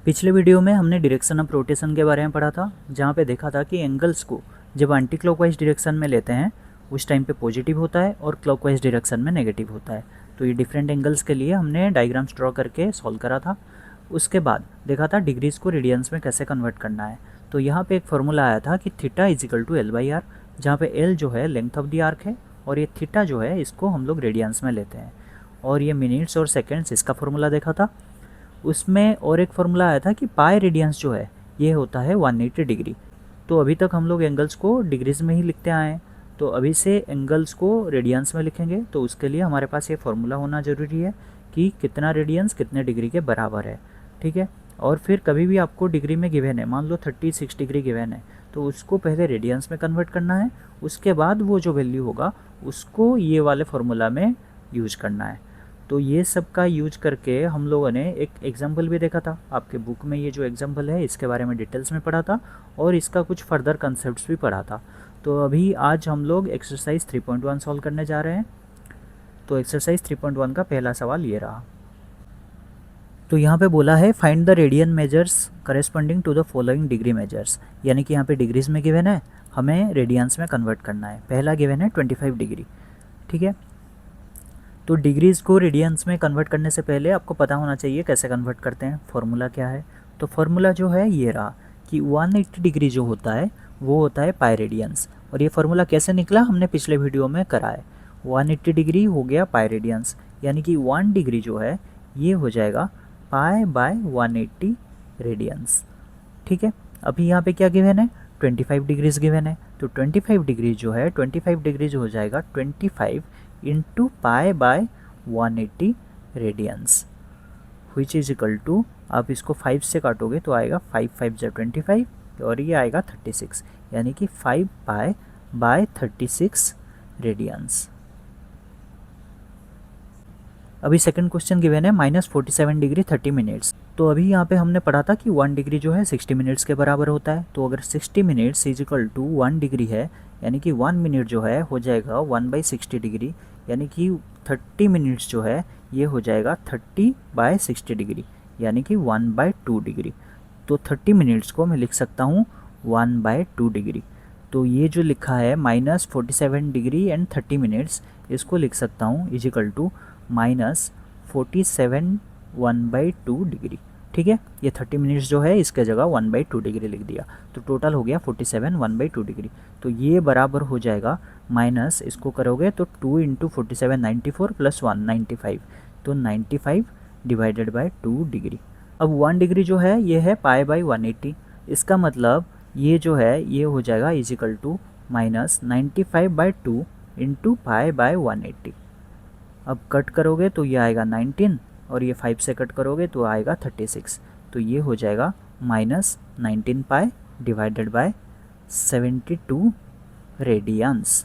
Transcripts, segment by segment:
पिछले वीडियो में हमने डायरेक्शन ऑफ रोटेशन के बारे में पढ़ा था, जहाँ पे देखा था कि एंगल्स को जब एंटी क्लॉकवाइज डायरेक्शन में लेते हैं उस टाइम पे पॉजिटिव होता है और क्लॉकवाइज डायरेक्शन में नेगेटिव होता है। तो ये डिफरेंट एंगल्स के लिए हमने डायग्राम्स ड्रॉ करके सॉल्व करा था। उसके बाद देखा था डिग्रीज़ को रेडियंस में कैसे कन्वर्ट करना है। तो यहाँ पे एक फार्मूला आया था कि theta is equal to L by R, जहाँ पे एल जो है लेंथ ऑफ द आर्क है और ये थीटा जो है इसको हम लोग रेडियंस में लेते हैं। और ये मिनट्स और सेकेंड्स इसका फार्मूला देखा था। उसमें और एक फार्मूला आया था कि पाई रेडियंस जो है ये होता है 180 डिग्री। तो अभी तक हम लोग एंगल्स को डिग्रीज में ही लिखते आए हैं, तो अभी से एंगल्स को रेडियंस में लिखेंगे। तो उसके लिए हमारे पास ये फार्मूला होना ज़रूरी है कि कितना रेडियंस कितने डिग्री के बराबर है, ठीक है। और फिर कभी भी आपको डिग्री में गिवन है, मान लो 36 डिग्री गिवन है, तो उसको पहले रेडियंस में कन्वर्ट करना है, उसके बाद वो जो वैल्यू होगा उसको ये वाले फार्मूला में यूज करना है। तो ये सब का यूज करके हम लोगों ने एक एग्जाम्पल भी देखा था। आपके बुक में ये जो एग्जाम्पल है इसके बारे में डिटेल्स में पढ़ा था और इसका कुछ फर्दर कंसेप्ट्स भी पढ़ा था। तो अभी आज हम लोग एक्सरसाइज 3.1 सॉल्व करने जा रहे हैं। तो एक्सरसाइज 3.1 का पहला सवाल ये रहा। तो यहाँ पे बोला है find the radian measures corresponding to the following degree measures, यानी कि यहाँ पे डिग्रीज में गिवन है, हमें रेडियंस में कन्वर्ट करना है। पहला गिवन है 25 डिग्री, ठीक है। तो डिग्रीज़ को रेडियंस में कन्वर्ट करने से पहले आपको पता होना चाहिए कैसे कन्वर्ट करते हैं, फार्मूला क्या है। तो फार्मूला जो है ये रहा कि 180 डिग्री जो होता है वो होता है पाई रेडियंस। और ये फार्मूला कैसे निकला हमने पिछले वीडियो में करा है। 180 डिग्री हो गया पाई रेडियंस, यानी कि 1 डिग्री जो है ये हो जाएगा पाई बाय 180 रेडियंस, ठीक है। अभी यहाँ पे क्या गिवन है, 25 डिग्रीज गिवन है। तो 25 डिग्री जो है 25 डिग्रीज हो जाएगा 25 into pi by 180 radians, which is equal to, आप इसको 5 से काटोगे तो आएगा 5 5 जा 25 और ये आएगा 36, यानी कि 5 पाई बाय 36 रेडियंस। अभी सेकंड क्वेश्चन गिवन है -47 डिग्री 30 मिनट्स। तो अभी यहाँ पे हमने पढ़ा था कि 1 डिग्री जो है 60 मिनट्स के बराबर होता है। तो अगर 60 minutes is equal to 1 degree है, यानी कि 1 मिनट जो है हो जाएगा 1/60 डिग्री, यानी कि 30 मिनट्स जो है ये हो जाएगा 30/60 डिग्री, यानी कि 1/2 डिग्री। तो 30 मिनट्स को मैं लिख सकता हूँ 1/2 डिग्री। तो ये जो लिखा है -47 डिग्री एंड 30 मिनट्स, इसको लिख सकता हूँ इज इक्वल टू -47 1/2 डिग्री, ठीक है। ये 30 मिनट्स जो है इसके जगह 1/2 डिग्री लिख दिया, तो टोटल हो गया 47 1/2 डिग्री। तो ये बराबर हो जाएगा, माइनस इसको करोगे तो 2 इंटू 47 94 प्लस 1 95, तो 95 डिवाइडेड बाय 2 डिग्री। अब 1 डिग्री जो है ये है पाई बाई 180, इसका मतलब ये जो है ये हो जाएगा is equal to -95/2 into pi by 180। अब कट करोगे तो ये आएगा 19 और ये 5 से कट करोगे तो आएगा 36, तो ये हो जाएगा -19 पाई डिवाइडेड बाय 72 रेडियंस।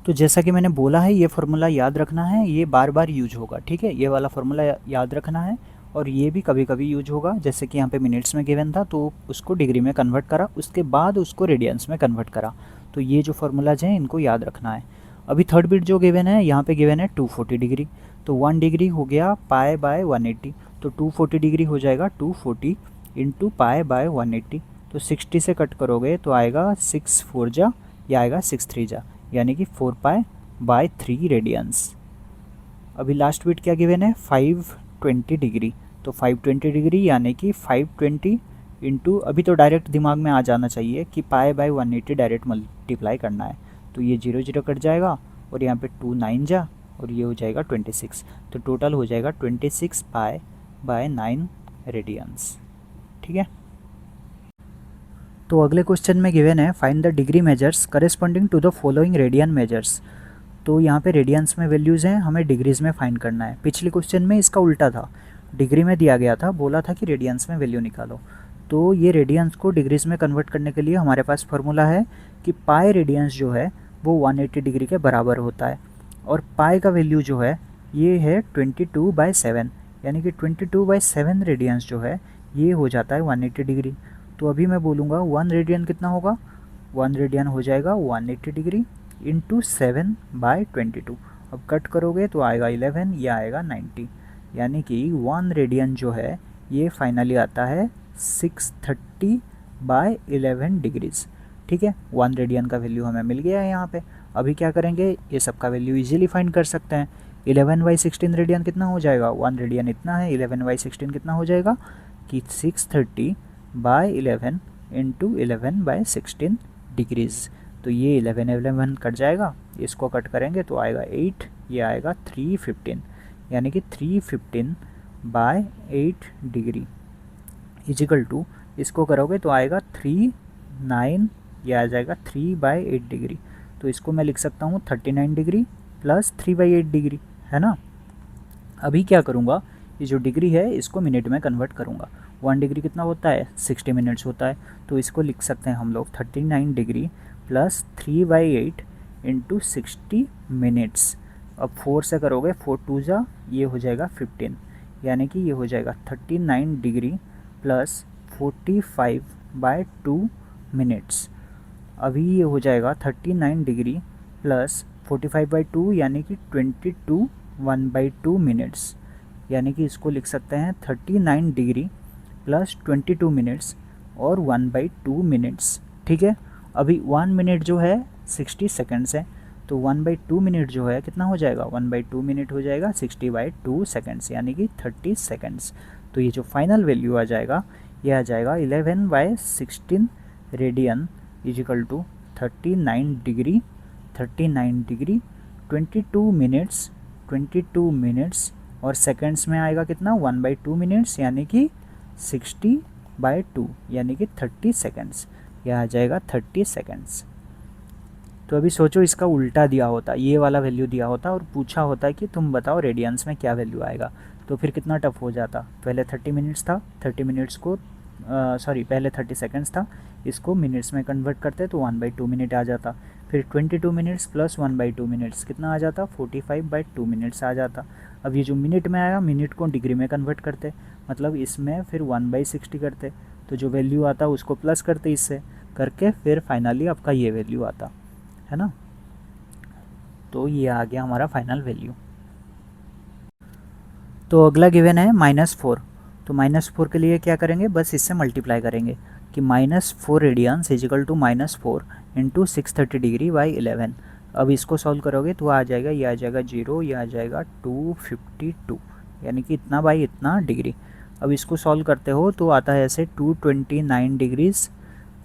तो जैसा कि मैंने बोला है ये फार्मूला याद रखना है, ये बार बार यूज होगा, ठीक है। ये वाला फार्मूला याद रखना है और ये भी कभी कभी यूज होगा, जैसे कि यहाँ पे मिनट्स में गिवन था तो उसको डिग्री में कन्वर्ट करा, उसके बाद उसको रेडियंस में कन्वर्ट करा। तो ये जो फार्मूलाज हैं इनको याद रखना है। अभी थर्ड बिट जो गिवन है यहाँ पे गिवन है 240 डिग्री। तो 1 डिग्री हो गया पाई बाय 180, तो 240 डिग्री हो जाएगा 240 इंटू पाई बाय 180। तो 60 से कट करोगे तो आएगा 6 4 जा, या आएगा 6 3 जा, यानी कि 4 पाई बाय 3 रेडियंस। अभी लास्ट बिट क्या गिवन है 520 डिग्री। तो 520 डिग्री यानी कि 520 इंटू, अभी तो डायरेक्ट दिमाग में आ जाना चाहिए कि पाई बाय 180 डायरेक्ट मल्टीप्लाई करना है। तो ये 0 0 कट जाएगा और यहाँ पे 2 9 जा और ये हो जाएगा 26, तो टोटल हो जाएगा 26 पाई बाय 9 रेडियंस, ठीक है। तो अगले क्वेश्चन में गिवन है find the degree measures corresponding to the following radian measures. तो यहाँ पे रेडियंस में वैल्यूज़ हैं, हमें डिग्रीज में फाइंड करना है। पिछले क्वेश्चन में इसका उल्टा था, डिग्री में दिया गया था, बोला था कि रेडियंस में वैल्यू निकालो। तो ये रेडियंस को डिग्रीज में कन्वर्ट करने के लिए हमारे पास फार्मूला है कि पाई रेडियंस जो है वो 180 डिग्री के बराबर होता है और पाई का वैल्यू जो है ये है 22/7, यानी कि 22/7 रेडियंस जो है ये हो जाता है 180 डिग्री। तो अभी मैं बोलूँगा 1 रेडियन कितना होगा, 1 रेडियन हो जाएगा 180 डिग्री इंटू 7/22। अब कट करोगे तो आएगा 11, या आएगा 90, यानी कि 1 रेडियन जो है ये फाइनली आता है 630/11 डिग्रीज़। ठीक है, 1 रेडियन का वैल्यू हमें मिल गया है यहाँ पे। अभी क्या करेंगे, ये सब का वैल्यू इजीली फाइंड कर सकते हैं। 11/16 रेडियन कितना हो जाएगा, 1 रेडियन इतना है, 11/16 कितना हो जाएगा कि 630/11 इंटू 11/16 डिग्रीज़। तो ये 11 कट जाएगा, इसको कट करेंगे तो आएगा 8, ये आएगा 315, यानी कि 315/8 डिग्री इजिकल टू, इसको करोगे तो आएगा 39, ये आ जाएगा 3/8 डिग्री। तो इसको मैं लिख सकता हूँ 39 डिग्री प्लस 3/8 डिग्री, है ना। अभी क्या करूँगा, ये जो डिग्री है इसको मिनट में कन्वर्ट करूँगा। 1 डिग्री कितना होता है, 60 मिनट्स होता है। तो इसको लिख सकते हैं हम लोग 39 डिग्री प्लस 3/8 इंटू 60 मिनट्स। अब 4 से करोगे, 4 2 जा, ये हो जाएगा 15, यानी कि ये हो जाएगा 39 डिग्री प्लस 45/2 मिनट्स। अभी ये हो जाएगा 39 डिग्री प्लस 45/2 यानी कि 22 1/2 मिनट्स, यानी कि इसको लिख सकते हैं 39 डिग्री प्लस 22 मिनट्स और 1/2 मिनट्स। ठीक है, अभी 1 मिनट जो है 60 सेकंड्स है, तो 1/2 मिनट जो है कितना हो जाएगा, 1/2 मिनट हो जाएगा 60/2 सेकंड्स, यानी कि 30 सेकंड्स। तो ये जो फाइनल वैल्यू आ जाएगा, ये आ जाएगा 11/16 radian is equal to 39 degree 22 minutes और सेकंड्स में आएगा कितना, 1/2 मिनट्स, यानी कि 60/2 यानी कि 30 सेकंड्स। यह आ जाएगा 30 सेकंड्स। तो अभी सोचो इसका उल्टा दिया होता, ये वाला वैल्यू दिया होता और पूछा होता है कि तुम बताओ रेडियंस में क्या वैल्यू आएगा, तो फिर कितना टफ हो जाता। पहले 30 मिनट्स था, 30 मिनट्स को पहले 30 सेकंड्स था, इसको मिनट्स में कन्वर्ट करते तो 1/2 मिनट आ जाता। फिर 22 मिनट्स प्लस 1/2 मिनट्स कितना आ जाता, 45/2 मिनट्स आ जाता। अब ये जो मिनट में आया, मिनट को डिग्री में कन्वर्ट करते, मतलब इसमें फिर 1/60 करते, तो जो वैल्यू आता उसको प्लस करते इससे करके, फिर फाइनली आपका ये वैल्यू आता, है ना। तो ये आ गया हमारा फाइनल वैल्यू। तो अगला गिवन है -4। तो -4 के लिए क्या करेंगे, बस इससे मल्टीप्लाई करेंगे कि -4 radians is equal to -4 into 630 degree by 11। अब इसको सॉल्व करोगे तो आ जाएगा, ये आ जाएगा 0, ये आ जाएगा 252, यानी कि इतना बाई इतना डिग्री। अब इसको सॉल्व करते हो तो आता है ऐसे 229 डिग्रीज़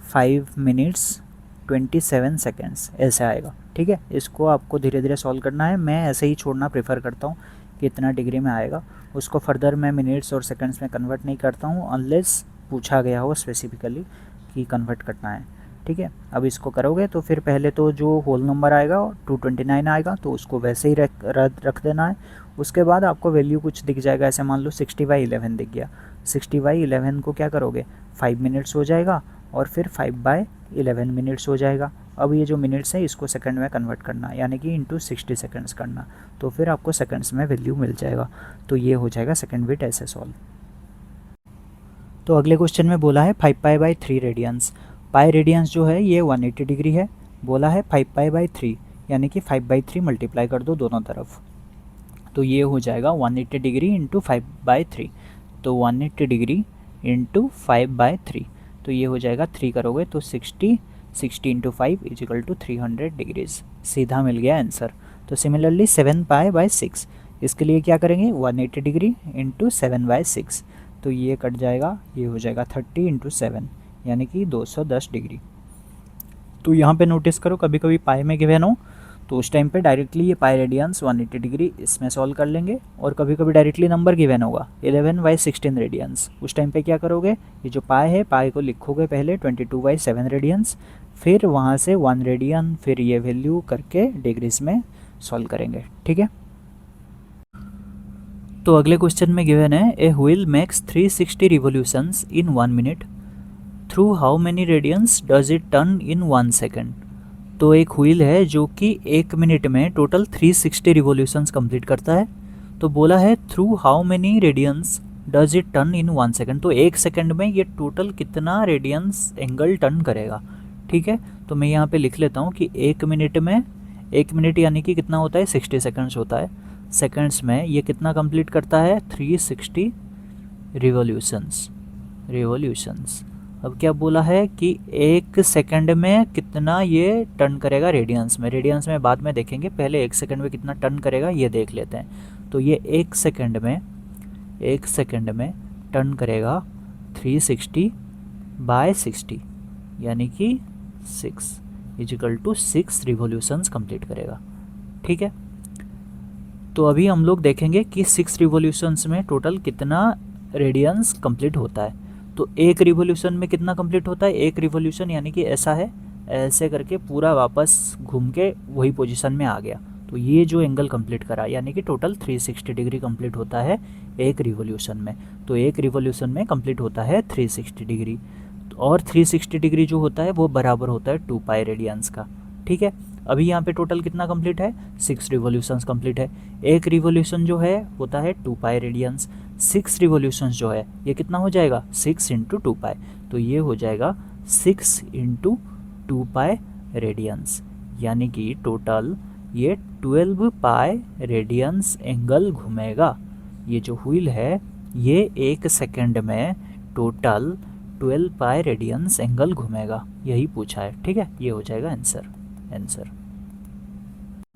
5 मिनट्स 27 सेकेंड्स ऐसे आएगा। ठीक है, इसको आपको धीरे धीरे सॉल्व करना है, मैं ऐसे ही छोड़ना प्रेफर करता हूँ कि इतना डिग्री में आएगा, उसको फर्दर मैं मिनट्स और सेकंड्स में कन्वर्ट नहीं करता हूँ अनलेस पूछा गया हो स्पेसिफिकली कि कन्वर्ट करना है। ठीक है, अब इसको करोगे तो फिर पहले तो जो होल नंबर आएगा 229 आएगा, तो उसको वैसे ही रख देना है। उसके बाद आपको वैल्यू कुछ दिख जाएगा, ऐसे मान लो 60/11 दिख गया। 60/11 को क्या करोगे, 5 मिनट्स हो जाएगा और फिर 5/11 मिनट्स हो जाएगा। अब ये जो मिनट्स है इसको सेकंड में कन्वर्ट करना, यानी कि इंटू 60 सेकंड्स करना, तो फिर आपको सेकंड्स में वैल्यू मिल जाएगा। तो ये हो जाएगा सेकंड बिट ऐसे सॉल्व। तो अगले क्वेश्चन में बोला है 5π/3 रेडियंस। पाई रेडियंस जो है ये 180 डिग्री है, बोला है 5π/3 यानी कि 5/3 मल्टीप्लाई कर दो दोनों तरफ, तो ये हो जाएगा 180 डिग्री इंटू 5/3। तो 180 डिग्री इंटू 5/3, तो ये हो जाएगा 3 करोगे तो 60 इंटू 5 इजिकल टू 300 डिग्रीज़, सीधा मिल गया आंसर। तो सिमिलरली 7π/6, इसके लिए क्या करेंगे, 180 डिग्री इंटू 7/6, तो ये कट जाएगा, ये हो जाएगा 30 इंटू 7 यानी कि 210 डिग्री। तो यहाँ पे नोटिस करो कभी कभी पाई में गिवन हो तो उस टाइम पे डायरेक्टली ये पाई रेडियंस 180 डिग्री इसमें सॉल्व कर लेंगे, और कभी कभी डायरेक्टली नंबर गिवन होगा 11/16 रेडियंस, उस टाइम पे क्या करोगे, ये जो पाई है पाई को लिखोगे पहले 22/7 रेडियंस, फिर वहाँ से 1 रेडियन, फिर ये वैल्यू करके डिग्रीज में सॉल्व करेंगे। ठीक है, तो अगले क्वेश्चन में गिवन है a wheel makes 360 revolutions in 1 minute, through how many radians does it turn in 1 second. तो एक व्हील है जो कि 1 मिनट में टोटल 360 रिवोल्यूशंस कंप्लीट करता है, तो बोला है through how many radians does it turn in 1 second. तो 1 सेकेंड में ये टोटल कितना रेडियंस एंगल टर्न करेगा। ठीक है, तो मैं यहाँ पे लिख लेता हूँ कि 1 मिनट में, 1 मिनट यानी कि कितना होता है 60 सेकंड्स होता है, सेकंड्स में ये कितना कंप्लीट करता है, 360 रिवॉल्यूशंस। अब क्या बोला है कि 1 सेकंड में कितना ये टर्न करेगा रेडियंस में। रेडियंस में बाद में देखेंगे, पहले 1 सेकंड में कितना टर्न करेगा ये देख लेते हैं। तो ये 1 सेकंड में टर्न करेगा 360/60 यानी कि 6 इजिकल टू 6 रिवॉल्यूशंस कंप्लीट करेगा। ठीक है, तो अभी हम लोग देखेंगे कि 6 रिवॉल्यूशंस में टोटल कितना रेडियंस कंप्लीट होता है। तो एक रिवॉल्यूशन में कितना कंप्लीट होता है, एक रिवॉल्यूशन यानी कि ऐसा है, ऐसे करके पूरा वापस घूम के वही पोजीशन में आ गया। तो ये जो एंगल कंप्लीट करा यानी कि टोटल 360 डिग्री कंप्लीट होता है एक रिवॉल्यूशन में। तो एक रिवॉल्यूशन में कंप्लीट होता है 360 डिग्री, और 360 डिग्री जो होता है वो बराबर होता है 2 पाई रेडियंस का। ठीक है, अभी यहाँ पे टोटल कितना कंप्लीट है, 6 रिवॉल्यूशंस कंप्लीट है। एक रिवॉल्यूशन जो है होता है 2 पाई रेडियंस, 6 रिवॉल्यूशंस जो है ये कितना हो जाएगा, 6 × 2 पाई। तो ये हो जाएगा 6 × 2 पाई रेडियंस, यानी कि टोटल ये 12 पाई रेडियंस एंगल घूमेगा। ये जो व्हील है ये 1 सेकेंड में टोटल 12 पाई रेडियंस एंगल घूमेगा, यही पूछा है। ठीक है, ये हो जाएगा आंसर।